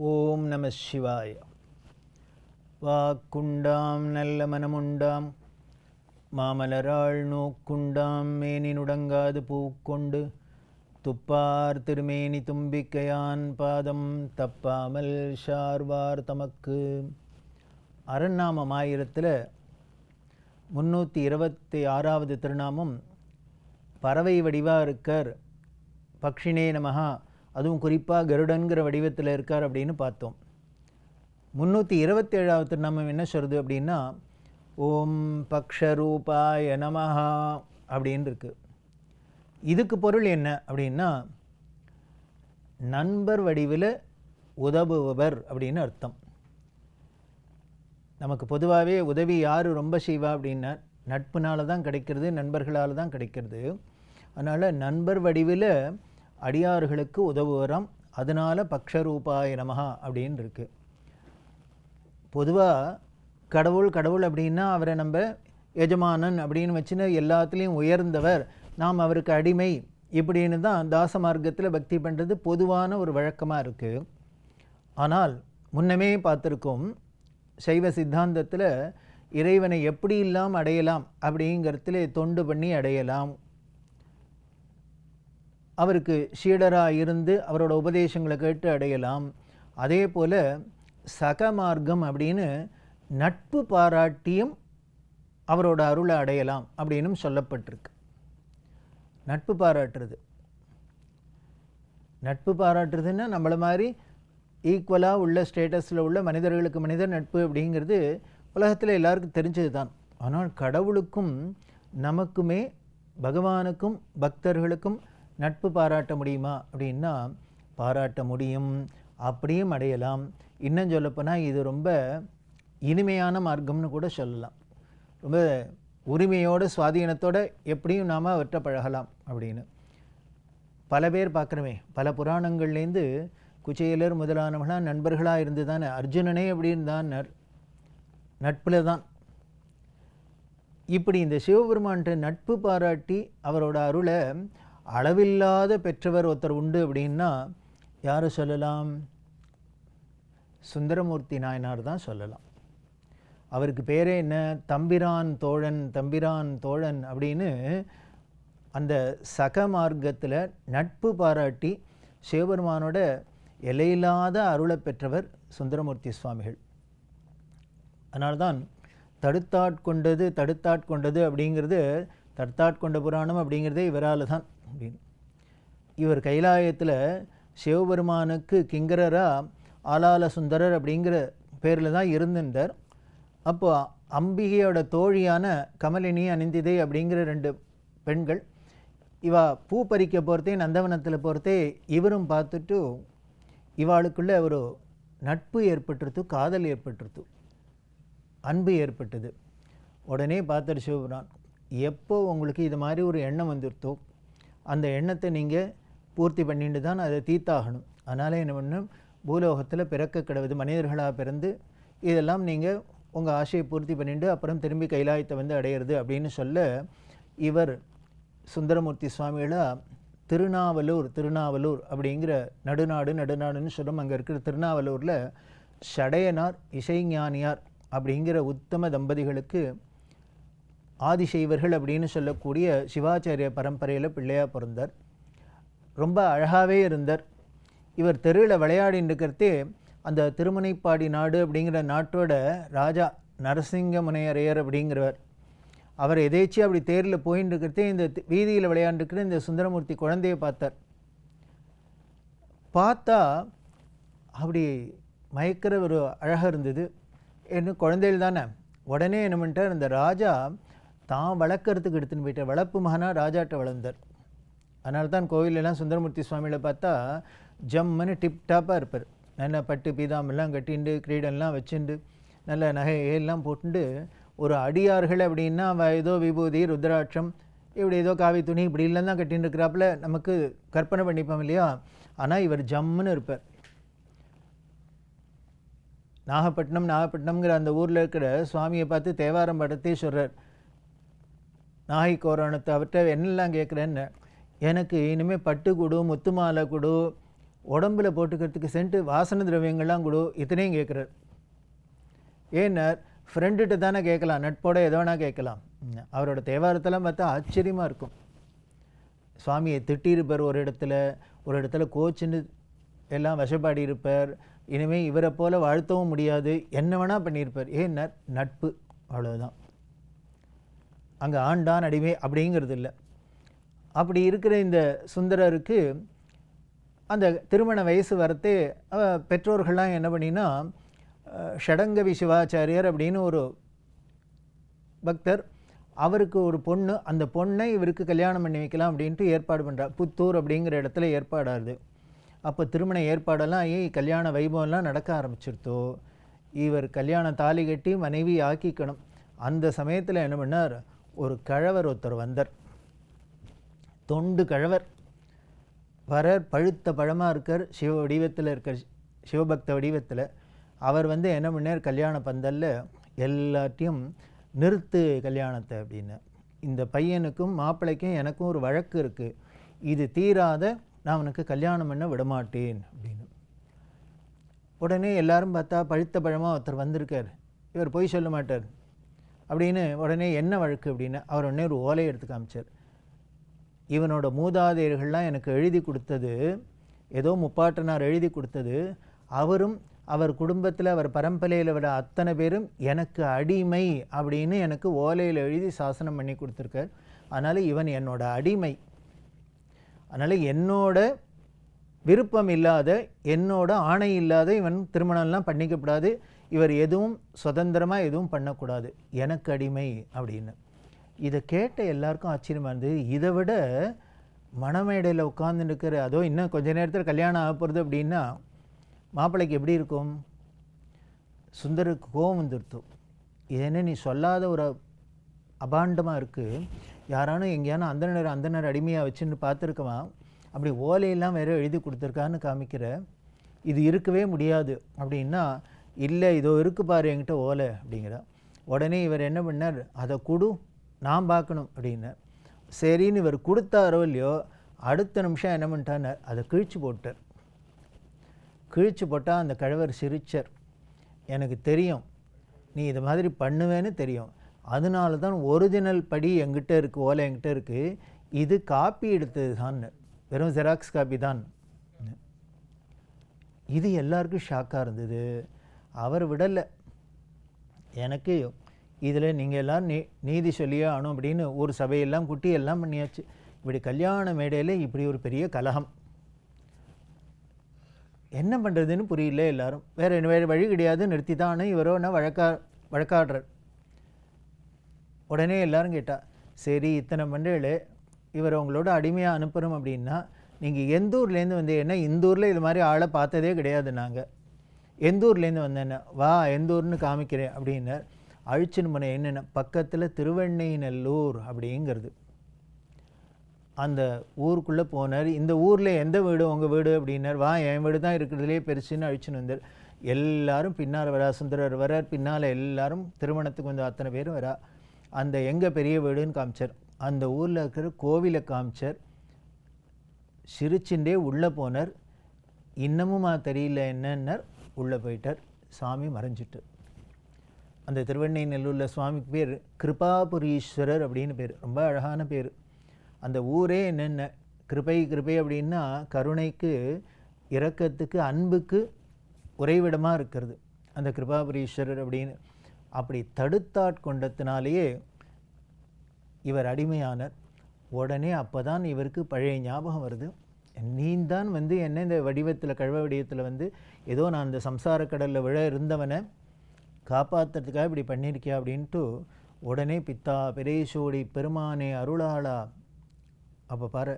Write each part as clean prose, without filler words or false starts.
ஓம் நம சிவாய. வாக்குண்டாம் நல்ல மனமுண்டாம் மாமலராள் நோக்குண்டாம் மேனினுடங்காது பூக்கொண்டு துப்பார் திருமேனி தும்பிக்கையான் பாதம் தப்பாமல் ஷார்வார் தமக்கு. அரண்நாமம் 1000 326வது திருநாமம் பறவை வடிவாக இருக்கார், பக்ஷினே நமஹா, அதுவும் குறிப்பாக கருடன்கிற வடிவத்தில் இருக்கார் அப்படின்னு பார்த்தோம். 327வது திருநாமம் என்ன சொல்கிறது அப்படின்னா ஓம் பக்ஷரூபாய நமஹா அப்படின்னு இருக்கு. இதுக்கு பொருள் என்ன அப்படின்னா நண்பர் வடிவில் உதவுபவர் அப்படின்னு அர்த்தம். நமக்கு பொதுவாகவே உதவி யார் ரொம்ப செய்வா அப்படின்னா நட்புனால தான் கிடைக்கிறது, நண்பர்களால் தான் கிடைக்கிறது. அதனால் நண்பர் வடிவில் அடியார்களுக்கு உதவுவரம், அதனால் பக்ஷரூபாய நமஹா அப்படின்னு இருக்குது. பொதுவாக கடவுள் அப்படின்னா அவரை நம்ம எஜமானன் அப்படின்னு வச்சுன்னு எல்லாத்துலேயும் உயர்ந்தவர், நாம் அவருக்கு அடிமை இப்படின்னு தான் தாச மார்க்கத்தில் பக்தி பண்ணுறது பொதுவான ஒரு வழக்கமாக இருக்குது. ஆனால் முன்னமே பார்த்துருக்கோம், சைவ சித்தாந்தத்தில் இறைவனை எப்படி இல்லாமல் அடையலாம் அப்படிங்கிறதுல தொண்டு பண்ணி அடையலாம், அவருக்கு சீடராக இருந்து அவரோட உபதேசங்களை கேட்டு அடையலாம். அதே போல் சகமார்க்கம் அப்படின்னு நட்பு பாராட்டியும் அவரோட அருளை அடையலாம் அப்படின்னும் சொல்லப்பட்டிருக்கு. நட்பு பாராட்டுறதுன்னா நம்மளை மாதிரி ஈக்குவலாக உள்ள ஸ்டேட்டஸில் உள்ள மனிதர்களுக்கு மனிதர் நட்பு அப்படிங்கிறது உலகத்தில் எல்லாருக்கும் தெரிஞ்சது தான். ஆனால் கடவுளுக்கும் நமக்குமே பகவானுக்கும் பக்தர்களுக்கும் நட்பு பாராட்ட முடியுமா அப்படின்னா பாராட்ட முடியும், அப்படியும் அடையலாம். இன்னும் சொல்லப்போனால் இது ரொம்ப இனிமையான மார்க்கம்னு கூட சொல்லலாம். ரொம்ப உரிமையோடு சுவாதீனத்தோடு எப்படியும் நாம் அவற்றை பழகலாம் அப்படின்னு பல பேர் பார்க்குறமே. பல புராணங்கள்லேருந்து குச்சேலர் முதலானவர்களாக நண்பர்களாக இருந்து தானே, அர்ஜுனனே அப்படின்னு தான் நட்பில் தான். இப்படி இந்த சிவபெருமான்கிட்ட நட்பு பாராட்டி அவரோட அருளை அளவில்லாத பெற்றவர் ஒருத்தர் உண்டு அப்படின்னா யாரை சொல்லலாம்? சுந்தரமூர்த்தி நாயனார் தான் சொல்லலாம். அவருக்கு பேரே என்ன? தம்பிரான் தோழன் அப்படின்னு அந்த சக மார்க்கத்தில் நட்பு பாராட்டி சிவபெருமானோட எல்லையில்லாத அருளை பெற்றவர் சுந்தரமூர்த்தி சுவாமிகள். அதனால்தான் தடுத்தாட்கொண்டது அப்படிங்கிறது, தடுத்தாட்கொண்ட புராணம் அப்படிங்கிறதே இவரால் தான் அப்படின்னு. இவர் கைலாயத்தில் சிவபெருமானுக்கு கிங்கரராக ஆலால சுந்தரர் அப்படிங்கிற பேரில் தான் இருந்திருந்தார். அப்போ அம்பிகையோட தோழியான கமலினி அனிந்திதை அப்படிங்கிற 2 பெண்கள் இவா பூ பறிக்க போகிறதே நந்தவனத்தில் போகிறதே இவரும் பார்த்துட்டு இவாளுக்குள்ள ஒரு நட்பு ஏற்பட்டுருத்து, காதல் ஏற்பட்டுருத்து, அன்பு ஏற்பட்டது. உடனே பார்த்தார் சிவபெருமான், எப்போ உங்களுக்கு இது மாதிரி ஒரு எண்ணம் வந்துருத்தோ அந்த எண்ணத்தை நீங்கள் பூர்த்தி பண்ணிட்டு தான் அதை தீர்த்தாகணும். அதனால் என்ன பண்ணும், பூலோகத்தில் பிறக்க கிடவுது, மனிதர்களாக பிறந்து இதெல்லாம் நீங்கள் உங்கள் ஆசையை பூர்த்தி பண்ணிட்டு அப்புறம் திரும்பி கைலாயத்தை வந்து அடையிறது அப்படின்னு சொல்ல, இவர் சுந்தரமூர்த்தி சுவாமிகளாக திருநாவலூர் அப்படிங்கிற நடுநாடுன்னு சொல்லும். அங்கே இருக்கிற திருநாவலூரில் சடையனார் இசைஞானியார் அப்படிங்கிற உத்தம தம்பதிகளுக்கு ஆதிசைவர்கள் அப்படின்னு சொல்லக்கூடிய சிவாச்சாரிய பரம்பரையில் பிள்ளையாக பிறந்தார். ரொம்ப அழகாகவே இருந்தார். இவர் தெருவில் விளையாடின்னு இருக்கிறதே அந்த திருமுனைப்பாடி நாடு அப்படிங்கிற நாட்டோட ராஜா நரசிங்க முனையரையர் அப்படிங்கிறவர், அவர் எதேச்சியாக அப்படி தேரில் போயின்னு இருக்கிறதே இந்த வீதியில் விளையாண்டுருக்கிற இந்த சுந்தரமூர்த்தி குழந்தையை பார்த்தா அப்படி மயக்கிற ஒரு அழகாக இருந்தது. என்ன குழந்தைகள் தானே. உடனே என்ன பண்ணிட்டார், இந்த ராஜா தான் வளர்க்கறதுக்கு எடுத்துன்னு போயிட்டார். வளர்ப்பு மகனாக ராஜாட்ட வளர்ந்தார். அதனால தான் கோவிலெல்லாம் சுந்தரமூர்த்தி சுவாமிகளை பார்த்தா ஜம்முன்னு டிப்டாப்பாக இருப்பார். நல்ல பட்டு பீதாமெல்லாம் கட்டிண்டு கிரீடெல்லாம் வச்சுண்டு நல்ல நகையெல்லாம் போட்டுண்டு ஒரு அடியார்கள் அப்படின்னா ஏதோ விபூதி ருத்ராட்சம் இப்படி ஏதோ காவி துணி இப்படி இல்லைன்னு தான் கட்டின்னு இருக்கிறாப்புல நமக்கு கற்பனை பண்ணிப்போம் இல்லையா. ஆனால் இவர் ஜம்முன்னு இருப்பார். நாகப்பட்டினம்ங்கிற அந்த ஊரில் இருக்கிற சுவாமியை பார்த்து தேவாரம் படத்தே சொல்கிறார். நாகை கோரணத்தை அவர்கிட்ட என்னெல்லாம் கேட்குறேன்னு, எனக்கு இனிமேல் பட்டு கொடு, முத்து மாலை கொடு, உடம்புல போட்டுக்கிறதுக்கு சென்ட்டு வாசனை திரவியங்கள்லாம் கொடு, இத்தனையும் கேட்குறார். ஏன்னா ஃப்ரெண்டுகிட்ட தானே கேட்கலாம், நட்போட எதோ வேணால் கேட்கலாம். அவரோட தேவாரத்தெல்லாம் பார்த்தா ஆச்சரியமாக இருக்கும். சுவாமியை திட்டியிருப்பார் ஒரு இடத்துல கோச்சுன்னு எல்லாம் வசப்பாடி இருப்பார். இனிமேல் இவரை போல் வாழ்த்தவும் முடியாது, என்ன வேணால் பண்ணியிருப்பார். ஏன்னா நட்பு, அவ்வளோதான். அங்கே ஆண்டான் அடிமை அப்படிங்கிறது இல்லை. அப்படி இருக்கிற இந்த சுந்தரருக்கு அந்த திருமண வயசு வரத்தே பெற்றோர்கள்லாம் என்ன பண்ணினா, ஷடங்கவி சிவாச்சாரியர் அப்படின்னு ஒரு பக்தர், அவருக்கு ஒரு பொண்ணு, அந்த பொண்ணை இவருக்கு கல்யாணம் பண்ணி வைக்கலாம் அப்படின்ட்டு ஏற்பாடு பண்ணுறார். புத்தூர் அப்படிங்கிற இடத்துல ஏற்பாடாகுது. அப்போ திருமண ஏற்பாடெல்லாம் கல்யாண வைபவம்லாம் நடக்க ஆரம்பிச்சிருத்தோ. இவர் கல்யாண தாலி கட்டி மனைவி ஆக்கிக்கணும். அந்த சமயத்தில் என்ன பண்ணார், ஒரு கழவர் ஒருத்தர் வந்தார். தொண்டு கழவர் வரார், பழுத்த பழமாக இருக்கார், சிவ வடிவத்தில் இருக்கார், சிவபக்த வடிவத்தில். அவர் வந்து என்ன பண்ணார், கல்யாண பந்தலில் எல்லாத்தையும் நிறுத்து கல்யாணத்தை அப்படின்னு. இந்த பையனுக்கும் மாப்பிள்ளைக்கும் எனக்கும் ஒரு வழக்கு இருக்குது, இது தீராத நான் அவனுக்கு கல்யாணம் பண்ண விடமாட்டேன் அப்படின்னு. உடனே எல்லாரும் பார்த்தா பழுத்த பழமாக ஒருத்தர் வந்திருக்கார், இவர் பொய் சொல்ல மாட்டார் அப்படின்னு. உடனே என்ன வழக்கு அப்படின்னு அவர் உடனே ஒரு ஓலையை எடுத்து காமிச்சார். இவனோட மூதாதையர்கள்லாம் எனக்கு எழுதி கொடுத்தது, ஏதோ முப்பாட்டனார் எழுதி கொடுத்தது, அவரும் அவர் குடும்பத்தில் அவர் பரம்பரையில் வர அத்தனை பேரும் எனக்கு அடிமை அப்படின்னு எனக்கு ஓலையில் எழுதி சாசனம் பண்ணி கொடுத்துருக்கார். அதனால் இவன் என்னோட அடிமை. அதனால் என்னோட விருப்பம் இல்லாத, என்னோட ஆணை இல்லாத இவன் திருமணம்லாம் பண்ணிக்கப்படாது, இவர் எதுவும் சுதந்திரமாக எதுவும் பண்ணக்கூடாது, எனக்கு அடிமை அப்படின்னு. இதை கேட்ட எல்லாருக்கும் ஆச்சரியமாக இருந்தது. இதை விட மணமேடையில் உட்காந்துருக்கிற, அதோ இன்னும் கொஞ்ச நேரத்தில் கல்யாணம் ஆக போகிறது அப்படின்னா மாப்பிள்ளைக்கு எப்படி இருக்கும்? சுந்தருக்கு கோவம் வந்துடுத்து. இது என்ன நீ சொல்லாத ஒரு அபாண்டமாக இருக்குது, யாரானும் எங்கேயானும் அந்தனர் அடிமையாக வச்சுன்னு பார்த்துருக்கவா, அப்படி ஓலையெல்லாம் வேறு எழுதி கொடுத்துருக்கான்னு காமிக்கிற, இது இருக்கவே முடியாது அப்படின்னா, இல்லை இதோ இருக்கு பாரு என்கிட்ட ஓலை அப்படிங்கிற. உடனே இவர் என்ன பண்ணார், அதை கொடு நான் பார்க்கணும் அப்படின்னார். சரின்னு இவர் கொடுத்தாரோ இல்லையோ, அடுத்த நிமிஷம் என்ன பண்ணிட்டார், அதை கிழிச்சு போட்டார். கிழிச்சு போட்டால் அந்த கழவர் சிரிச்சர். எனக்கு தெரியும் நீ இது மாதிரி பண்ணுவேன்னு தெரியும், அதனால தான் ஒரிஜினல் படி என்கிட்ட இருக்குது, ஓலை என்கிட்ட இருக்குது, இது காப்பி எடுத்தது தான், வெறும் ஜெராக்ஸ் காப்பி தான். இது எல்லாருக்கும் ஷாக்காக இருந்தது. அவர் விடலை, எனக்கு இதில் நீங்கள் எல்லோரும் நீதி சொல்லியே ஆகணும் அப்படின்னு ஒரு சபையெல்லாம் குட்டி எல்லாம் பண்ணியாச்சு. இப்படி கல்யாண மேடையில் இப்படி ஒரு பெரிய கலகம், என்ன பண்ணுறதுன்னு புரியல எல்லாரும். வேறு வழி கிடையாது, நிறுத்தி தானே இவரோ வழக்காடுறார். உடனே எல்லாரும் கேட்டா, சரி இத்தனை மண்டேள் இவர் உங்களோட அடிமையாக அனுப்புகிறோம் அப்படின்னா நீங்கள் எந்த ஊர்லேருந்து வந்து, என்ன இந்த ஊரில் இது மாதிரி ஆளை பார்த்ததே கிடையாது நாங்கள், எந்த ஊர்லேருந்து வந்தேன்னா, வா எந்த ஊர்னு காமிக்கிறேன் அப்படின்னார். அழிச்சுன்னு போன என்னென்ன பக்கத்தில் திருவெண்ணைநல்லூர் அப்படிங்கிறது, அந்த ஊருக்குள்ளே போனார். இந்த ஊரில் எந்த வீடு உங்கள் வீடு அப்படின்னார். வா என் வீடு தான் இருக்கிறதுலே பெருசுன்னு அழிச்சுன்னு வந்தார். எல்லாரும் பின்னால் வரா, சுந்தரர் வரார், பின்னால் எல்லாரும் திருமணத்துக்கு வந்து அத்தனை பேரும் வரா. அந்த எங்கள் பெரிய வீடுன்னு காமிச்சார். அந்த ஊரில் இருக்கிற கோவிலை காமிச்சார். சிரிச்சுண்டே உள்ளே போனார். இன்னமுமா தெரியல என்னன்னார். உள்ளே போயிட்டார். சாமி மறைஞ்சிட்டு. அந்த திருவெண்ணைநல்லூரில் சுவாமிக்கு பேர் கிருபாபுரீஸ்வரர் அப்படின்னு பேர், ரொம்ப அழகான பேர். அந்த ஊரே என்னென்ன கிருபை அப்படின்னா கருணைக்கு, இரக்கத்துக்கு, அன்புக்கு உறைவிடமாக இருக்கிறது அந்த கிருபாபுரீஸ்வரர் அப்படின்னு. அப்படி தடுத்தாட்கொண்டத்தினாலேயே இவர் அடிமையானார். உடனே அப்போ தான் இவருக்கு பழைய ஞாபகம் வருது, நீந்தான் வந்து என்ன இந்த வடிவத்தில், கழுவ வடிவத்தில் வந்து ஏதோ நான் அந்த சம்சார கடலில் விழ இருந்தவனை காப்பாற்றுறதுக்காக இப்படி பண்ணியிருக்கியா அப்படின்ட்டு உடனே பித்தா பெரேசோடி பெருமானே அருளாளா, அப்போ பாரு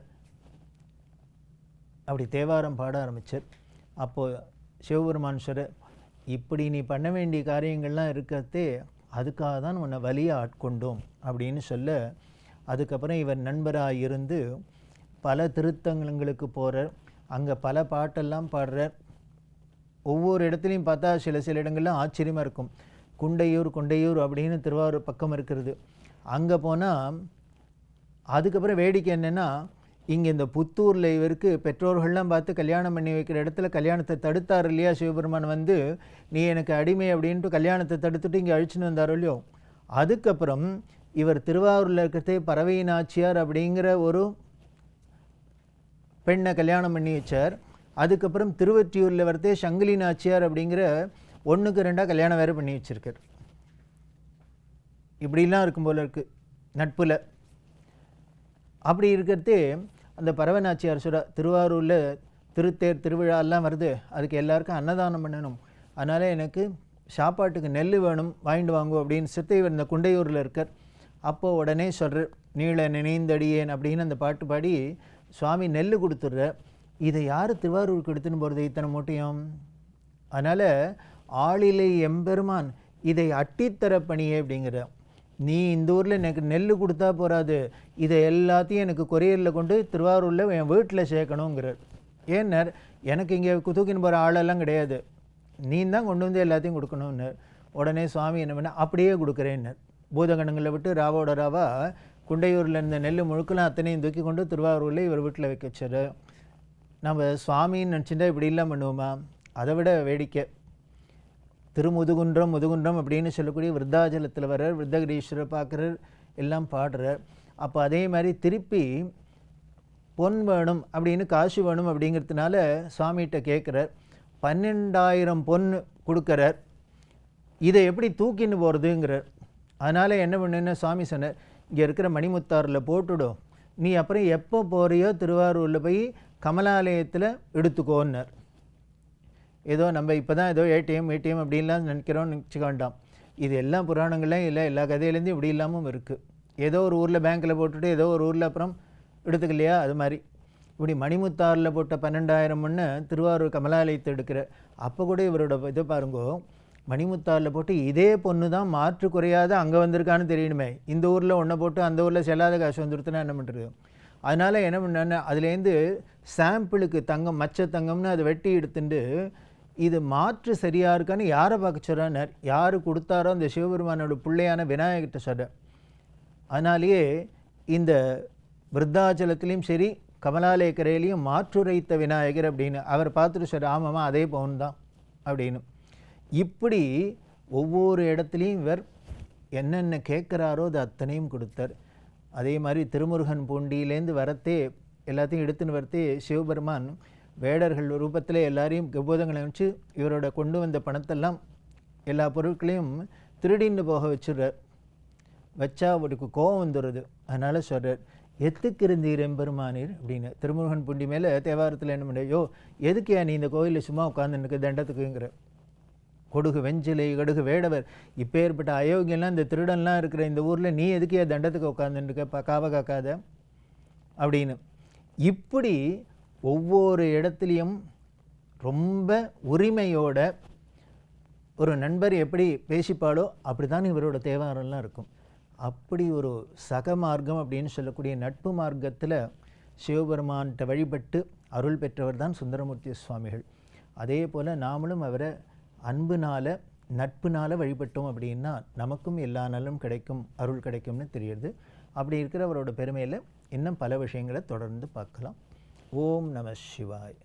அப்படி தேவாரம் பாட ஆரம்பித்தார். அப்போது சிவபெருமான் சொல்ற, இப்படி நீ பண்ண வேண்டிய காரியங்கள்லாம் இருக்கிறதே அதுக்காக தான் உன்னை வலியை ஆட்கொண்டோம் அப்படின்னு சொல்ல, அதுக்கப்புறம் இவர் நண்பராக இருந்து பல திருத்தங்களுக்கு போகிறார். அங்கே பல பாட்டெல்லாம் பாடுறார். ஒவ்வொரு இடத்துலையும் பார்த்தா சில இடங்கள்லாம் ஆச்சரியமாக இருக்கும். கொண்டையூர் அப்படின்னு திருவாரூர் பக்கம் இருக்கிறது. அங்கே போனால் அதுக்கப்புறம் வேடிக்கை என்னென்னா, இங்கே இந்த புத்தூரில் இவருக்கு பெற்றோர்கள்லாம் பார்த்து கல்யாணம் பண்ணி வைக்கிற இடத்துல கல்யாணத்தை தடுத்தார் இல்லையா சிவபெருமான் வந்து, நீ எனக்கு அடிமை அப்படின்ட்டு கல்யாணத்தை தடுத்துட்டு இங்கே அழிச்சுன்னு வந்தாரோ இல்லையோ. அதுக்கப்புறம் இவர் திருவாரூரில் இருக்கிறதே பறவை நாச்சியார் அப்படிங்கிற ஒரு பெண்ணை கல்யாணம் பண்ணி வச்சார். அதுக்கப்புறம் திருவொற்றியூரில் வரதே சங்கிலி நாச்சியார் அப்படிங்கிற 1க்கு 2 கல்யாணம் வேறு பண்ணி வச்சுருக்கார். இப்படிலாம் இருக்கும் போல இருக்குது நட்பில். அப்படி இருக்கிறதே அந்த பறவை நாச்சியார் சொல்கிறா, திருவாரூரில் திருத்தேர் திருவிழாலாம் வருது, அதுக்கு எல்லாருக்கும் அன்னதானம் பண்ணணும், அதனால் எனக்கு சாப்பாட்டுக்கு நெல் வேணும், வாங்கிட்டு வாங்குவோம் அப்படின்னு சொல்லிட்டு இவர் இந்த குண்டையூரில் இருக்கார். அப்போது உடனே சொல்கிறார், நீள நினைந்தடியேன் அப்படின்னு அந்த பாட்டு பாடி சுவாமி நெல் கொடுத்துட்ற. இதை யார் திருவாரூருக்கு எடுத்துன்னு போகிறது இத்தனை மூட்டையும்? அதனால் ஆளிலை எம்பெருமான் இதை அட்டித்தர பணியே அப்படிங்கிற, நீ இந்த ஊரில் எனக்கு நெல் கொடுத்தா போகாது, இதை எல்லாத்தையும் எனக்கு கொரியரில் கொண்டு திருவாரூரில் என் வீட்டில் சேர்க்கணுங்கிறார். ஏன்னார், எனக்கு இங்கே தூக்கின்னு போகிற ஆளெல்லாம் கிடையாது, நீ தான் கொண்டு வந்து எல்லாத்தையும் கொடுக்கணும்னார். உடனே சுவாமி என்ன பண்ண, அப்படியே கொடுக்குறேன்னார். பூதகணங்களை விட்டு ராவோட ராவா குண்டையூரில் இருந்த நெல் முழுக்கலாம் அத்தனையும் தூக்கி கொண்டு திருவாரூரில் இவர் வீட்டில் வைக்க வச்சார். நம்ம சுவாமின்னு நினச்சிட்டா இப்படிலாம் பண்ணுவோமா? அதை விட வேடிக்கை, திருமுதுகுன்றம் முதுகுன்றம் அப்படின்னு சொல்லக்கூடிய விருத்தாச்சலத்தில் வர்றார், விருத்தகிரீஸ்வரர் பார்க்குறார், எல்லாம் பாடுறார். அப்போ அதே மாதிரி திருப்பி பொன் வேணும் அப்படின்னு காசு வேணும் அப்படிங்கிறதுனால சுவாமிகிட்ட கேட்குறார். 12,000 பொன் கொடுக்குறார். இதை எப்படி தூக்கின்னு போகிறதுங்கிறார். அதனால் என்ன பண்ணுன்னு சுவாமி சொன்னார், இங்கே இருக்கிற மணிமுத்தாரில் போட்டுடும், நீ அப்புறம் எப்போ போகிறியோ திருவாரூரில் போய் கமலாலயத்தில் எடுத்துக்கோன்னார். ஏதோ நம்ம இப்போ தான் ஏதோ ஏடிஎம் அப்படின்லாம் நினைக்கிறோன்னு நினச்சிக்க வேண்டாம். இது எல்லா புராணங்கள்லாம் இல்லை, எல்லா கதையிலேருந்து இப்படி இல்லாமல் இருக்குது. ஏதோ ஒரு ஊரில் பேங்க்கில் போட்டுட்டு ஏதோ ஒரு ஊரில் அப்புறம் எடுத்துக்கலையா, அது மாதிரி இப்படி மணிமுத்தாரில் போட்ட 12,000 திருவாரூர் கமலாலயத்தை எடுக்கிற. அப்போ கூட இவரோட இதை பாருங்கோ, மணிமுத்தாரில் போட்டு இதே பொண்ணு தான் மாற்று குறையாத அங்கே வந்திருக்கான்னு தெரியணுமே, இந்த ஊரில் ஒன்றை போட்டு அந்த ஊரில் செல்லாத காசு வந்துருத்துனா என்ன பண்ணுறது? அதனால் என்ன பண்ணேன்னு அதுலேருந்து சாம்பிளுக்கு தங்கம் மச்ச தங்கம்னு அதை வெட்டி எடுத்துட்டு இது மாற்று சரியாக இருக்கான்னு யாரை பார்க்க சொல்கிறார், யார் கொடுத்தாரோ அந்த சிவபெருமானோட பிள்ளையான விநாயகர்கிட்ட சொல்கிற. அதனாலேயே இந்த விருத்தாச்சலத்துலேயும் சரி கமலாலய கரையிலையும் மாற்றுரைத்த விநாயகர் அப்படின்னு அவர் பார்த்துட்டு சொல்கிற, ஆமாம்மா அதே பவுன் தான் அப்படின்னு. இப்படி ஒவ்வொரு இடத்துலையும் இவர் என்னென்ன கேட்குறாரோ அது அத்தனையும் கொடுத்தார். அதே மாதிரி திருமுருகன் பூண்டியிலேருந்து வரத்தே எல்லாத்தையும் எடுத்துன்னு வரத்தே சிவபெருமான் வேடர்கள் ரூபத்தில் எல்லாரையும் கபோதங்களை வச்சு இவரோட கொண்டு வந்த பணத்தெல்லாம் எல்லா பொருட்களையும் திருடின்னு போக வச்சுடுறார். வச்சா அவருக்கு கோபம் வந்துடுறது. அதனால் சொல்கிறார், எத்துக்கு இருந்தீர் எம்பெருமானீர் அப்படின்னு. திருமுருகன் பூண்டி மேலே தேவாரத்தில் என்ன பண்ணையோ, எதுக்கு நீ இந்த கோயிலில் சும்மா உட்காந்துருக்கு தண்டத்துக்குங்கிற. கொடுகு வெஞ்சிலை கடுகு வேடவர், இப்போ ஏற்பட்ட அயோக்கியெல்லாம் இந்த திருடன்லாம் இருக்கிற இந்த ஊரில் நீ எதுக்கே தண்டத்துக்கு உட்காந்துருக்க, காவ காக்காத அப்படின்னு. இப்படி ஒவ்வொரு இடத்துலையும் ரொம்ப உரிமையோட ஒரு நண்பர் எப்படி பேசிப்பாளோ அப்படி தான் இவரோட தேவாரம்லாம் இருக்கும். அப்படி ஒரு சக மார்க்கம் அப்படின்னு சொல்லக்கூடிய நட்பு மார்க்கத்தில் சிவபெருமான்கிட்ட வழிபட்டு அருள் பெற்றவர் தான் சுந்தரமூர்த்தி சுவாமிகள். அதே போல் நாமளும் அவரை அன்புனால் நட்புனால் வழிபட்டோம் அப்படின்னா நமக்கும் எல்லா நலும் கிடைக்கும், அருள் கிடைக்கும்னு தெரியுது. அப்படி இருக்கிற அவரோட பெருமையில் இன்னும் பல விஷயங்களை தொடர்ந்து பார்க்கலாம். ஓம் நம சிவாய்.